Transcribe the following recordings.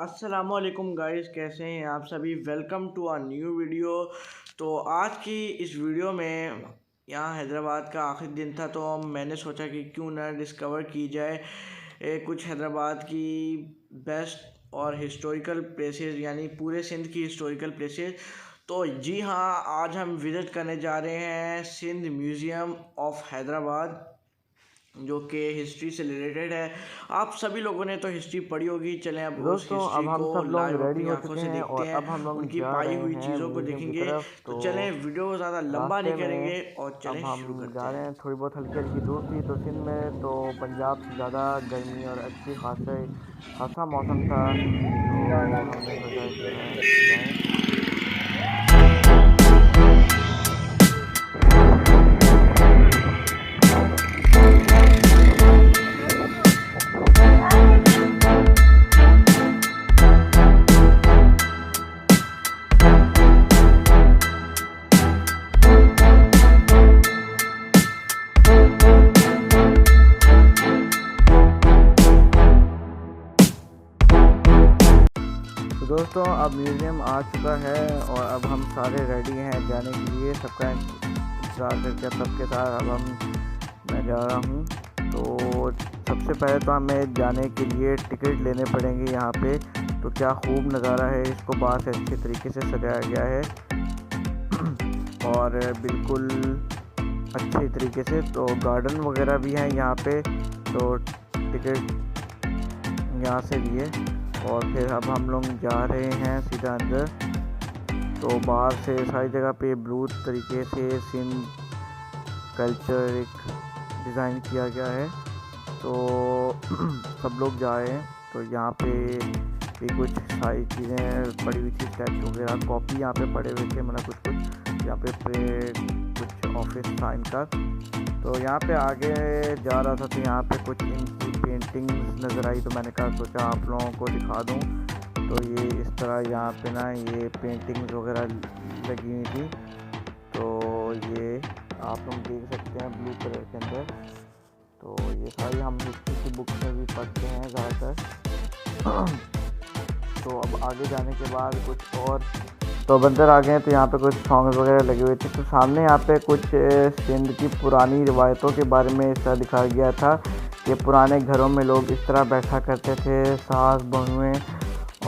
अस्सलामुअलैकुम गाइस, कैसे हैं आप सभी। Welcome to our new video. तो आज की इस वीडियो में यहाँ हैदराबाद का आखिरी दिन था, तो मैंने सोचा कि क्यों ना डिस्कवर की जाए कुछ हैदराबाद की बेस्ट और हिस्टोरिकल प्लेसेस, यानी पूरे सिंध की हिस्टोरिकल प्लेसेस। तो जी हाँ, आज हम विज़िट करने जा रहे हैं सिंध म्यूज़ियम ऑफ हैदराबाद, जो कि हिस्ट्री से रिलेटेड है। आप सभी लोगों ने तो हिस्ट्री पढ़ी होगी। चलें अब तो उस दोस्तों अब हिस्ट्री हम को सब लोग लाइव रेडी अपनी हो आंखों चुके से हैं देखते और हैं, अब हम लोग उनकी जा पाई रहे हुई हैं चीज़ों को म्यूज़ियम की देखेंगे। तरफ। तो तो चलें, वीडियो को ज़्यादा लंबा नहीं रास्ते करेंगे में और अब चलें हम शुरू करते जा रहे हैं। हैं, थोड़ी बहुत हल्की हल्की धूप थी तो सिंध में तो पंजाब से ज़्यादा गर्मी और अच्छी खासा मौसम था। तो हमने सोचा क्यों ना जाएं। तो दोस्तों अब म्यूज़ियम आ चुका है और अब हम सारे रेडी हैं जाने के लिए। सबका इंतज़ार करके सबके साथ अब मैं जा रहा हूँ। तो सबसे पहले तो हमें जाने के लिए टिकट लेने पड़ेंगे यहाँ पे। तो क्या खूब नज़ारा है, इसको बाहर से अच्छे तरीके से सजाया गया है और बिल्कुल अच्छे तरीके से। तो गार्डन वगैरह भी हैं यहाँ पे। तो टिकट यहाँ से लिए और फिर अब हम लोग जा रहे हैं सीधा अंदर। तो बाहर से सारी जगह पे ब्लू तरीके से सिंध कल्चर एक डिज़ाइन किया गया है। तो सब लोग जा रहे हैं। तो यहाँ पे भी कुछ सारी चीज़ें पड़ी हुई थी, स्टैचू वगैरह, कॉपी यहाँ पे पड़े हुए थे, मतलब कुछ यहाँ पे कुछ ऑफिस था इनका। तो यहाँ पे आगे जा रहा था तो यहाँ पे कुछ इनकी पेंटिंग्स नज़र आई, तो मैंने कहा सोचा आप लोगों को दिखा दूँ। तो ये इस तरह यहाँ पे ना ये पेंटिंग्स वगैरह लगी हुई थी। तो ये आप लोग देख सकते हैं ब्लू कलर के अंदर। तो ये सारी हम हिस्ट्री की बुक्स में भी पढ़ते हैं ज़्यादातर। तो अब आगे जाने के बाद कुछ और तो बंदर आ गए हैं। तो यहाँ पे कुछ सॉन्ग्स वगैरह लगे हुए थे। तो सामने यहाँ पे कुछ सिंध की पुरानी रिवायतों के बारे में इस तरह दिखाया गया था कि पुराने घरों में लोग इस तरह बैठा करते थे, सास बहुएं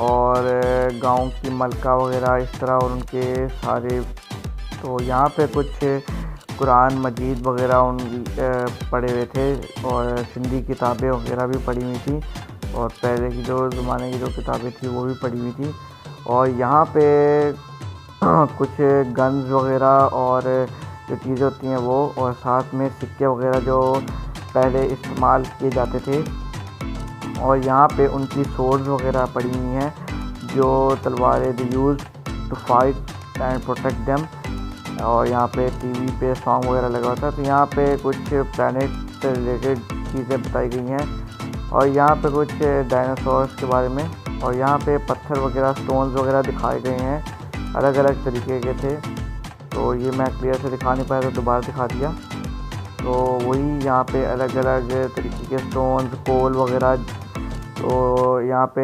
और गांव की मलका वगैरह इस तरह, और उनके सारे। तो यहाँ पे कुछ कुरान मजीद वगैरह पढ़े हुए थे और सिंधी किताबें वगैरह भी पढ़ी हुई थी और पहले की जो ज़माने की जो किताबें थी वो भी पढ़ी हुई थी। और यहाँ पे कुछ गन्स वगैरह और जो चीज़ें होती हैं वो, और साथ में सिक्के वगैरह जो पहले इस्तेमाल किए जाते थे। और यहाँ पे उनकी सोर्ड्स वगैरह पड़ी हुई हैं, जो तलवारें they use to fight and protect them. और यहाँ पे टीवी पे सॉन्ग वगैरह लगा होता है। तो यहाँ पे कुछ प्लैनेट से रिलेटेड चीज़ें बताई गई हैं और यहाँ पे कुछ डायनासोर्स के बारे में। और यहाँ पे पत्थर वगैरह, स्टोन्स वगैरह दिखाए गए हैं, अलग अलग तरीके के थे। तो ये मैं क्लियर से दिखा नहीं पाया तो दोबारा दिखा दिया। तो वही यहाँ पे अलग अलग तरीके के स्टोन्स, कोल वगैरह। तो यहाँ पे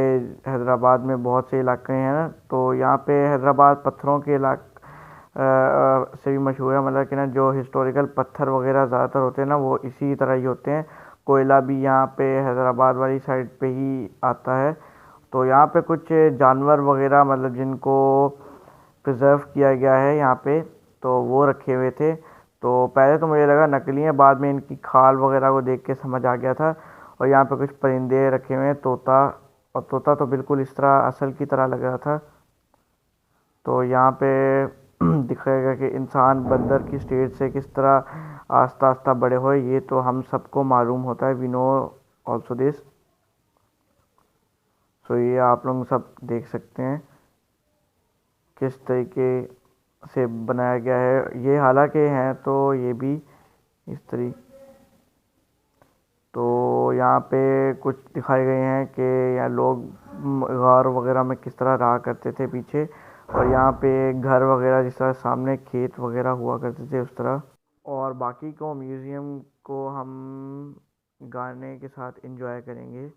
हैदराबाद में बहुत से इलाके हैं ना, तो यहाँ पे हैदराबाद पत्थरों के से भी मशहूर है। मतलब कि ना जो हिस्टोरिकल पत्थर वगैरह ज़्यादातर होते हैं ना वो इसी तरह ही होते हैं। कोयला भी यहाँ पे हैदराबाद वाली साइड पे ही आता है। तो यहाँ पे कुछ जानवर वगैरह, मतलब जिनको प्रिजर्व किया गया है यहाँ पे, तो वो रखे हुए थे। तो पहले तो मुझे लगा नकली है, बाद में इनकी खाल वगैरह को देख के समझ आ गया था। और यहाँ पे कुछ परिंदे रखे हुए हैं, तोता। और तोता तो बिल्कुल इस तरह असल की तरह लग रहा था। तो यहाँ पे दिखाएगा कि इंसान बंदर की स्टेज से किस तरह आस्ता आस्ता बड़े हुए, ये तो हम सबको मालूम होता है, वी नो ऑल्सो दिस। सो ये आप लोग सब देख सकते हैं किस तरीके से बनाया गया है ये, हालांकि हैं तो ये भी इस तरीके। तो यहाँ पे कुछ दिखाए गए हैं कि यहाँ लोग गार वगैरह में किस तरह रहा करते थे पीछे। और यहाँ पे घर वगैरह जिस तरह सामने खेत वगैरह हुआ करते थे उस तरह। और बाकी को म्यूज़ियम को हम गाने के साथ एंजॉय करेंगे।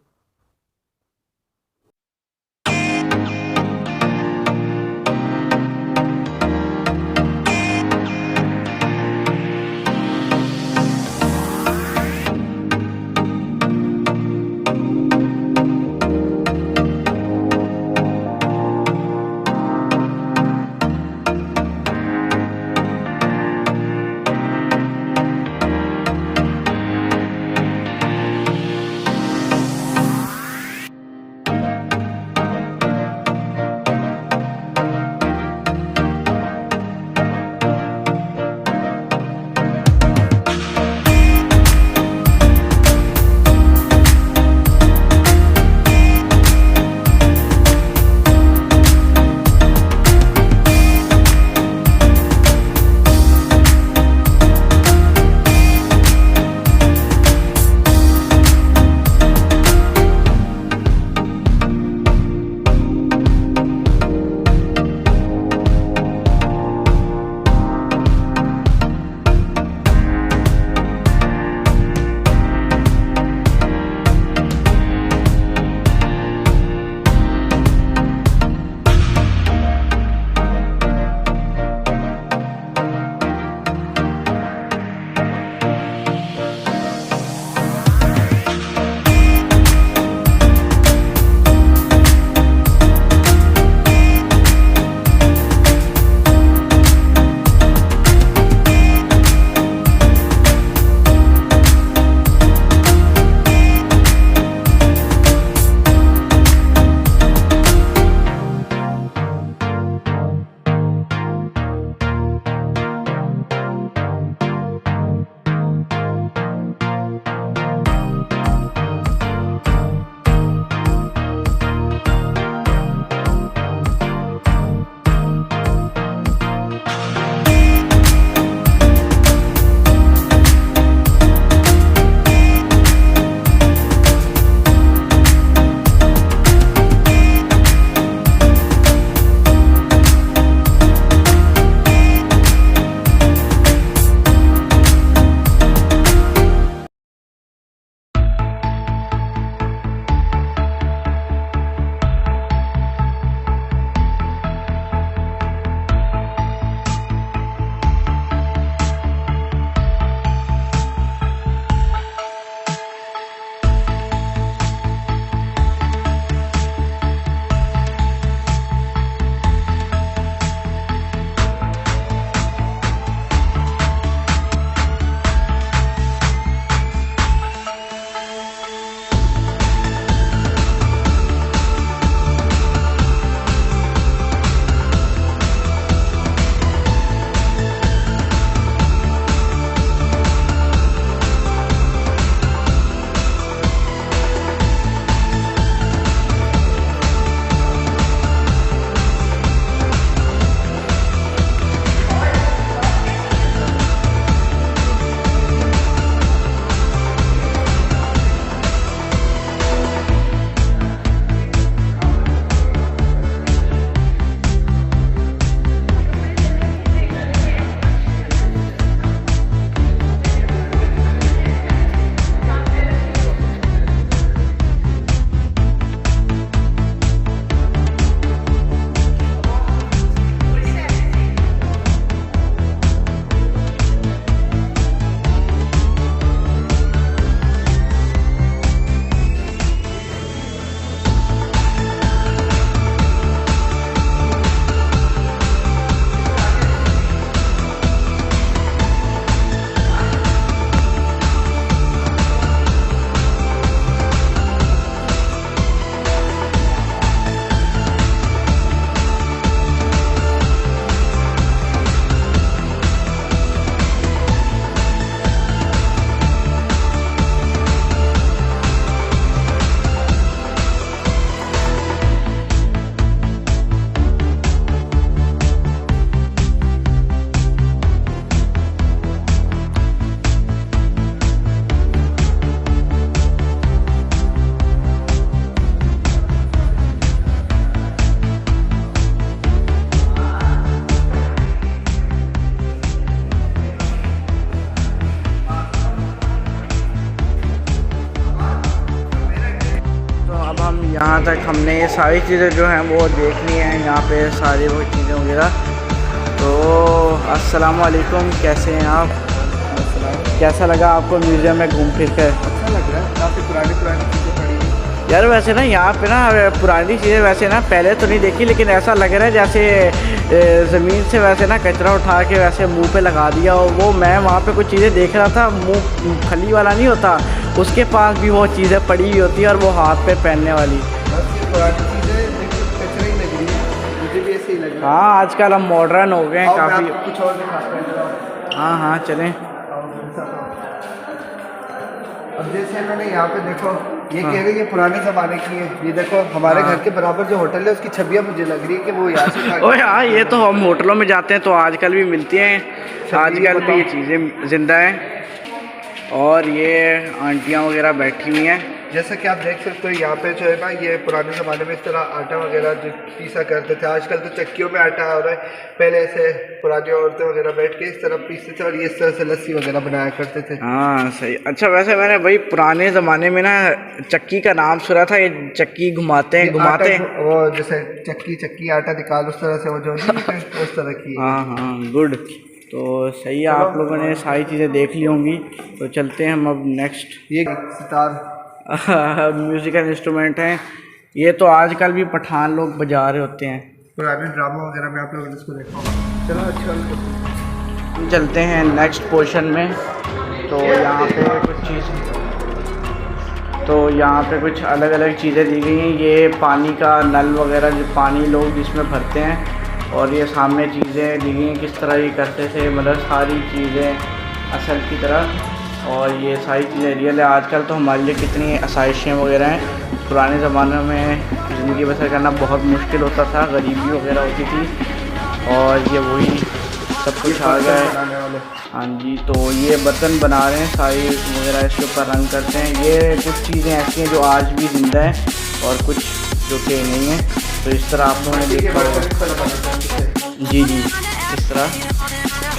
यहाँ तक हमने ये सारी चीज़ें जो हैं वो देख ली हैं, यहाँ पे सारी वो चीज़ें वगैरह। तो अस्सलाम वालेकुम, कैसे हैं आप? कैसा लगा आपको म्यूज़ियम में घूम फिर कर? अच्छा लग रहा है, काफ़ी पुरानी चीज़ें पड़ी हैं यार। वैसे ना यहाँ पे ना पुरानी चीज़ें वैसे ना पहले तो नहीं देखी, लेकिन ऐसा लग रहा है जैसे ज़मीन से वैसे ना कचरा उठा के वैसे मुंह पे लगा दिया। और वो मैं वहाँ पे कुछ चीज़ें देख रहा था, मुंह खली वाला नहीं होता, उसके पास भी वो चीज़ें पड़ी हुई होती है और वो हाथ पे पहनने वाली। पुरानी चीज़ें कचरा ही लग रही है, मुझे भी ऐसे ही लग रहा है। हाँ, आजकल हम मॉडर्न हो गए हैं काफ़ी। कुछ और दिखाते हैं। हाँ हाँ चलें। अब जैसे इन्होंने यहाँ पे देखो, ये कह रही है पुराने ज़माने की है। ये देखो हमारे घर के बराबर जो होटल है उसकी छवियाँ मुझे लग रही है कि वो यहाँ से। ओए हाँ, ये तो हम होटलों में जाते हैं तो आजकल भी मिलती हैं, आजकल भी ये चीज़ें ज़िंदा हैं। और ये आंटियाँ वगैरह बैठी हुई हैं। जैसा कि आप देख सकते हो यहाँ पे जो है ना, ये पुराने ज़माने में इस तरह आटा वगैरह जो पीसा करते थे। आजकल तो चक्कियों में आटा हो रहा है, पहले ऐसे पुरानी औरतें वगैरह बैठ के इस तरह पीसते थे और ये इस तरह से लस्सी वगैरह बनाया करते थे। हाँ सही। अच्छा, वैसे मैंने भाई पुराने ज़माने में ना चक्की का नाम सुना था, ये चक्की घुमाते हैं वो जैसे चक्की आटा निकाल उस तरह से वो जो उस तरह की। हाँ हाँ, गुड। तो सही है, आप लोगों ने सारी चीज़ें देख ली होंगी। तो चलते हैं हम अब नेक्स्ट। ये सितार म्यूज़िकल इंस्ट्रूमेंट हैं, ये तो आजकल भी पठान लोग बजा रहे होते हैं। पुराने ड्रामा वगैरह में आप लोगों ने इसको देखा होगा। चलो अच्छा, चलते हैं नेक्स्ट पोर्शन में। तो यहाँ पे कुछ अलग अलग चीज़ें दी गई हैं। ये पानी का नल वगैरह, जो पानी लोग जिसमें भरते हैं, और ये सामने चीज़ें दी गई हैं किस तरह ये करते थे, मतलब सारी चीज़ें असल की तरह। और ये सारी चीज़ें रियल है। आजकल तो हमारे लिए कितनी आसाइशें वगैरह हैं, पुराने ज़माने में ज़िंदगी बसर करना बहुत मुश्किल होता था, गरीबी वगैरह होती थी। और ये वही सब कुछ आ गया है। हाँ जी, तो ये बर्तन बना रहे हैं, सारी वगैरह इसके ऊपर रंग करते हैं। ये कुछ चीज़ें ऐसी हैं जो आज भी ज़िंदा हैं और कुछ जो कि नहीं है। तो इस तरह आप लोगों ने देखा होगा। जी, इस तरह।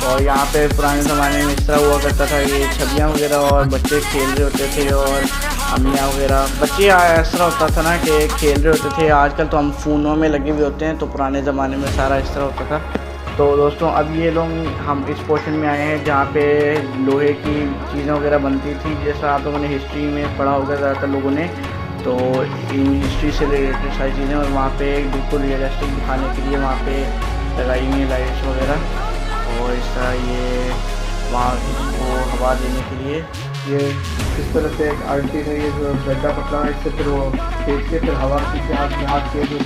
और यहाँ पे पुराने ज़माने में इस तरह हुआ करता था, ये छवियाँ वगैरह, और बच्चे खेल रहे होते थे, और अम्मियाँ वगैरह, बच्चे ऐसा होता था ना कि खेल रहे होते थे। आजकल तो हम फ़ोनों में लगे हुए होते हैं, तो पुराने ज़माने में सारा इस तरह होता था। तो दोस्तों, अब ये लोग हम इस पोर्शन में आए हैं जहाँ पे लोहे की चीज़ें वगैरह बनती थी। जैसा आप लोगों ने हिस्ट्री में पढ़ा होगा ज़्यादातर लोगों ने, तो इन हिस्ट्री से रिलेटेड सारी चीज़ें, और वहाँ पे बिल्कुल रियलिस्टिक दिखाने के लिए वहाँ पे लगाई हुई लाइट्स वगैरह। और इस तरह ये वहाँ को हवा देने के लिए ये इस तरह से एक आंटी ने ये जो गड्ढा पकड़ा है, इससे फिर वो खींच के फिर हवा के हाथ के जो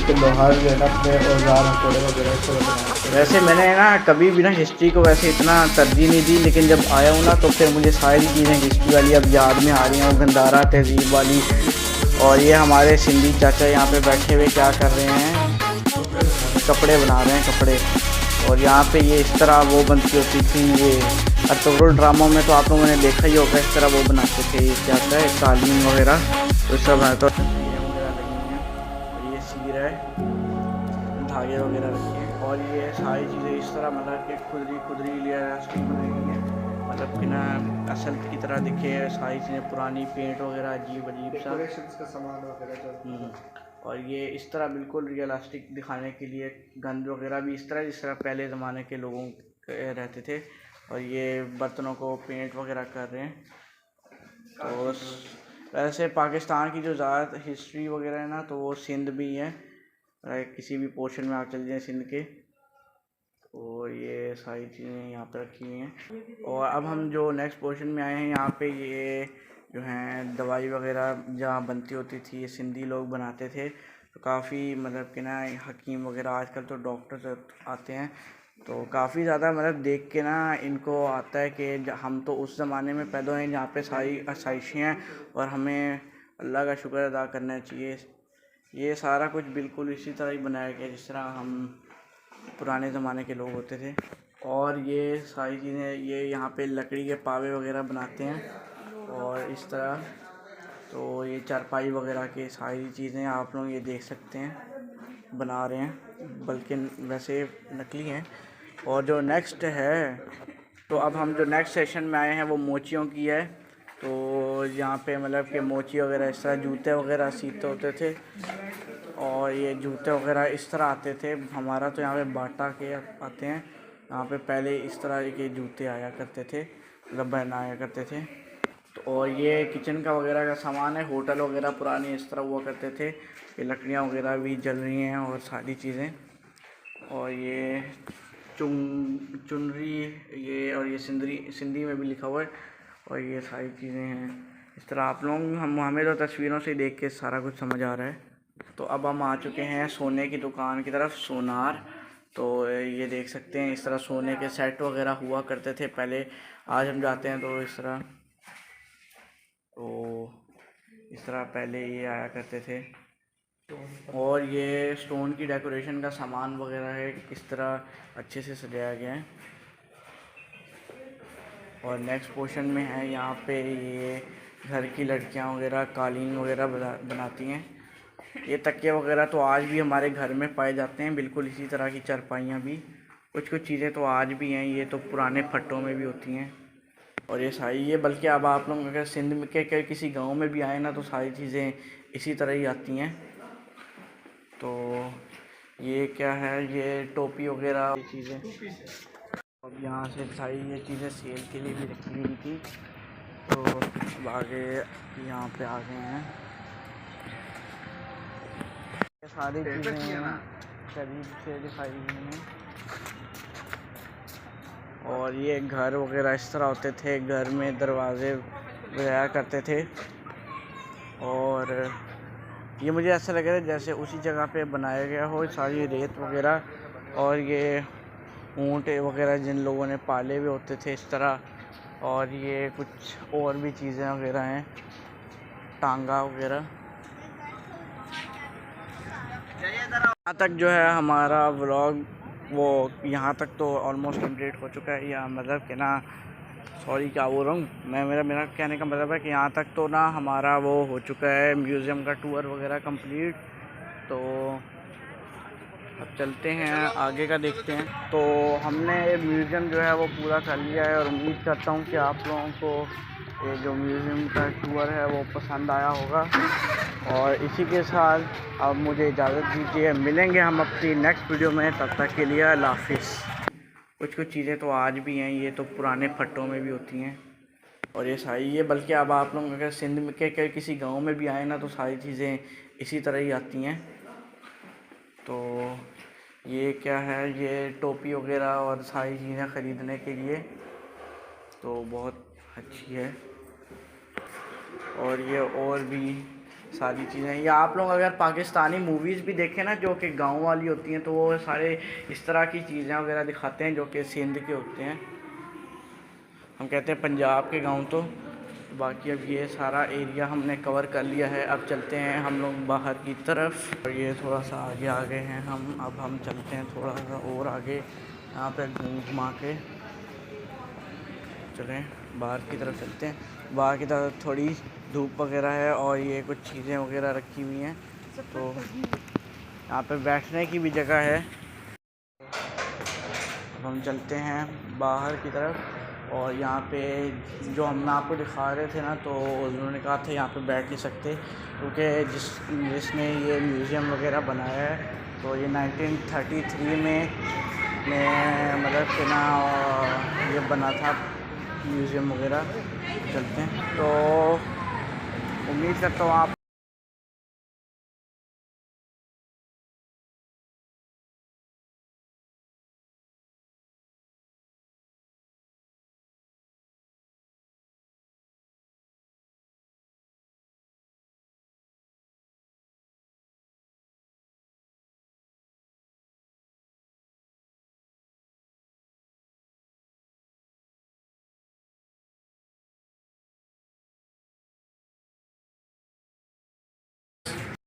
फिर लोहार जो है ना अपने औजार हथौड़े वगैरह इस तरह बनाते। वैसे मैंने ना कभी भी ना हिस्ट्री को वैसे इतना तरजीह नहीं दी, लेकिन जब आया हूँ ना तो फिर मुझे सारी चीज़ें हिस्ट्री वाली अब याद में आ रही हैं, गंदारा तहजीब वाली। और ये हमारे सिंधी चाचा यहाँ पे बैठे हुए क्या कर रहे हैं, कपड़े बना रहे हैं, कपड़े। और यहाँ पे ये इस तरह वो बनती होती थी, ये अतुरुल ड्रामों में तो आप लोगों ने देखा ही होगा, इस तरह वो बनाते थे। ये क्या होता है, कालीन वगैरह तो सब है। तो ये सीर है, धागे वगैरह रखे हैं, और ये सारी चीज़ें इस तरह मतलब कि खुदरी रियलिस्टिक बनाई गई हैं, मतलब कि ना असल की तरह दिखे। सारी चीज़ें पुरानी पेंट वगैरह अजीब सा का सामान वगैरह। और ये इस तरह बिल्कुल रियलिस्टिक दिखाने के लिए गंद वगैरह भी इस तरह जिस तरह पहले ज़माने के लोगों रहते थे। और ये बर्तनों को पेंट वगैरह कर रहे हैं। तो वैसे पाकिस्तान की जो ज़्यादा हिस्ट्री वगैरह है ना, तो वो सिंध भी है, किसी भी पोर्शन में आप चल जाएँ सिंध के। और ये सारी चीज़ें यहाँ पर रखी हुई हैं। और अब हम जो नेक्स्ट पोर्शन में आए हैं, यहाँ पे ये जो हैं दवाई वगैरह जहाँ बनती होती थी, ये सिंधी लोग बनाते थे। तो काफ़ी मतलब कि ना हकीम वगैरह, आजकल तो डॉक्टर आते हैं, तो काफ़ी ज़्यादा मतलब देख के ना इनको आता है कि हम तो उस ज़माने में पैदा हुए हैं जहाँ पे सारी आसाइशें हैं, और हमें अल्लाह का शुक्र अदा करना चाहिए। ये सारा कुछ बिल्कुल इसी तरह ही बनाया गया जिस तरह हम पुराने ज़माने के लोग होते थे। और ये सारी चीज़ें ये यहाँ पे लकड़ी के पावे वगैरह बनाते हैं, और इस तरह। तो ये चारपाई वगैरह की सारी चीज़ें आप लोग ये देख सकते हैं बना रहे हैं, बल्कि वैसे नकली हैं। और जो नेक्स्ट है, तो अब हम जो नेक्स्ट सेशन में आए हैं वो मोचियों की है। तो यहाँ पे मतलब कि मोची वगैरह इस तरह जूते वगैरह सीते होते थे और ये जूते वगैरह इस तरह आते थे। हमारा तो यहाँ पे बाटा के आते हैं, यहाँ पे पहले इस तरह के जूते आया करते थे, मतलब बनाया करते थे। तो और ये किचन का वगैरह का सामान है, होटल वगैरह पुराने इस तरह हुआ करते थे। ये लकड़ियाँ वगैरह भी जल रही हैं और सारी चीज़ें, और ये चुनरी ये, और ये सिंधी में भी लिखा हुआ है, और ये सारी चीज़ें हैं इस तरह। आप लोग हमें तो तस्वीरों से देख के सारा कुछ समझ आ रहा है। तो अब हम आ चुके हैं सोने की दुकान की तरफ, सोनार। तो ये देख सकते हैं इस तरह सोने के सेट वगैरह हुआ करते थे पहले। आज हम जाते हैं तो इस तरह, तो इस तरह पहले ये आया करते थे। और ये स्टोन की डेकोरेशन का सामान वगैरह है, किस तरह अच्छे से सजाया गया है। और नेक्स्ट पोर्शन में है यहाँ पे ये घर की लड़कियाँ वगैरह कालीन वगैरह बनाती हैं। ये तकिए वगैरह तो आज भी हमारे घर में पाए जाते हैं, बिल्कुल इसी तरह की चारपाइयाँ भी, कुछ चीज़ें तो आज भी हैं। ये तो पुराने फट्टों में भी होती हैं। और ये सारी ये, बल्कि अब आप लोग अगर सिंध में के किसी गांव में भी आए ना तो सारी चीज़ें इसी तरह ही आती हैं। तो ये क्या है, ये टोपी वगैरह ये चीज़ें। अब यहाँ से सारी ये चीज़ें सेल के लिए भी रखी हुई थी। तो अब आगे यहाँ पे आ गए हैं, ये सारी चीज़ें करीब से दिखाई गई हैं। और ये घर वगैरह इस तरह होते थे, घर में दरवाजे वगैरह करते थे। और ये मुझे ऐसा लग रहा है जैसे उसी जगह पे बनाया गया हो, सारी रेत वगैरह। और ये ऊँट वगैरह जिन लोगों ने पाले हुए होते थे इस तरह। और ये कुछ और भी चीज़ें वगैरह हैं, टांगा वगैरह। यहाँ तक जो है हमारा व्लॉग वो यहाँ तक तो ऑलमोस्ट कंप्लीट हो चुका है। या मतलब कि ना, सॉरी क्या बोल रहा हूँ मैं, मेरा कहने का मतलब है कि यहाँ तक तो ना हमारा वो हो चुका है म्यूज़ियम का टूर वगैरह कंप्लीट। तो अब चलते हैं आगे का देखते हैं। तो हमने म्यूज़ियम जो है वो पूरा कर लिया है, और उम्मीद करता हूँ कि आप लोगों को ये जो म्यूज़ियम का टूर है वो पसंद आया होगा। और इसी के साथ अब मुझे इजाज़त दीजिए, मिलेंगे हम अपनी नेक्स्ट वीडियो में, तब तक के लिए अल्लाह हाफिज़। कुछ चीज़ें तो आज भी हैं, ये तो पुराने फट्टों में भी होती हैं। और ये सारी ये, बल्कि अब आप लोग अगर सिंध में के किसी गांव में भी आए ना तो सारी चीज़ें इसी तरह ही आती हैं। तो ये क्या है, ये टोपी वगैरह और सारी चीज़ें ख़रीदने के लिए तो बहुत अच्छी है। और ये और भी सारी चीज़ें, या आप लोग अगर पाकिस्तानी मूवीज़ भी देखें ना जो कि गांव वाली होती हैं, तो वो सारे इस तरह की चीज़ें वगैरह दिखाते हैं जो कि सिंध के होते हैं। हम कहते हैं पंजाब के गांव। तो बाकी अब ये सारा एरिया हमने कवर कर लिया है। अब चलते हैं हम लोग बाहर की तरफ, और ये थोड़ा सा आगे आ गए हैं हम। अब हम चलते हैं थोड़ा सा और आगे, यहाँ पे घुमा के चलें, बाहर की तरफ चलते हैं। बाहर की तरफ थोड़ी धूप वगैरह है, और ये कुछ चीज़ें वगैरह रखी हुई हैं। तो यहाँ पे बैठने की भी जगह है। अब हम चलते हैं बाहर की तरफ, और यहाँ पे जो हम आपको दिखा रहे थे ना, तो उन्होंने कहा था यहाँ पे बैठ नहीं सकते, क्योंकि जिसने ये म्यूज़ियम वगैरह बनाया है तो ये 1933 में मतलब कि ना ये बना था म्यूज़ियम वगैरह। चलते हैं, तो उम्मीद करता हूँ आप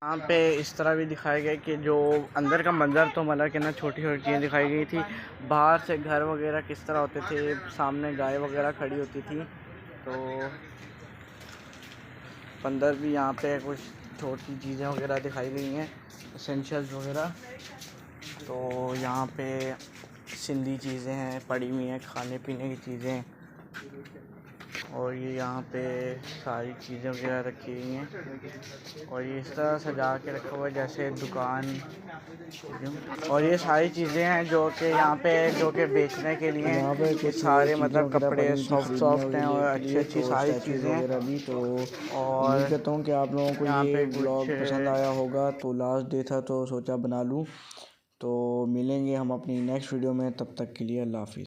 यहाँ पे इस तरह भी दिखाया गया कि जो अंदर का मंज़र तो मतलब कि ना छोटी छोटी चीज़ें दिखाई गई थी। बाहर से घर वगैरह किस तरह होते थे, सामने गाय वगैरह खड़ी होती थी। तो अंदर भी यहाँ पे कुछ छोटी चीज़ें वगैरह दिखाई गई हैं, एसेंशियल्स वगैरह। तो यहाँ पे सिंधी चीज़ें हैं पड़ी हुई हैं, खाने पीने की चीज़ें। और ये यहाँ पे सारी चीज़ें वगैरह रखी हुई हैं और ये इस तरह सजा के रखा हुआ है जैसे दुकान। और ये सारी चीज़ें हैं जो कि यहाँ पे जो कि बेचने के लिए यहाँ पे कुछ सारे मतलब वगैरह कपड़े पड़ी थी सॉफ्ट हैं और खरीदने अच्छी तो सारी स्टैचूज़ चीज़ें वगैरह भी। तो और उम्मीद करता हूँ कि आप लोगों को यहाँ ये पे ब्लॉग कुछ पसंद आया होगा। तो लास्ट डे था तो सोचा बना लूँ। तो मिलेंगे हम अपनी नेक्स्ट वीडियो में, तब तक के लिए अल्लाह हाफिज़।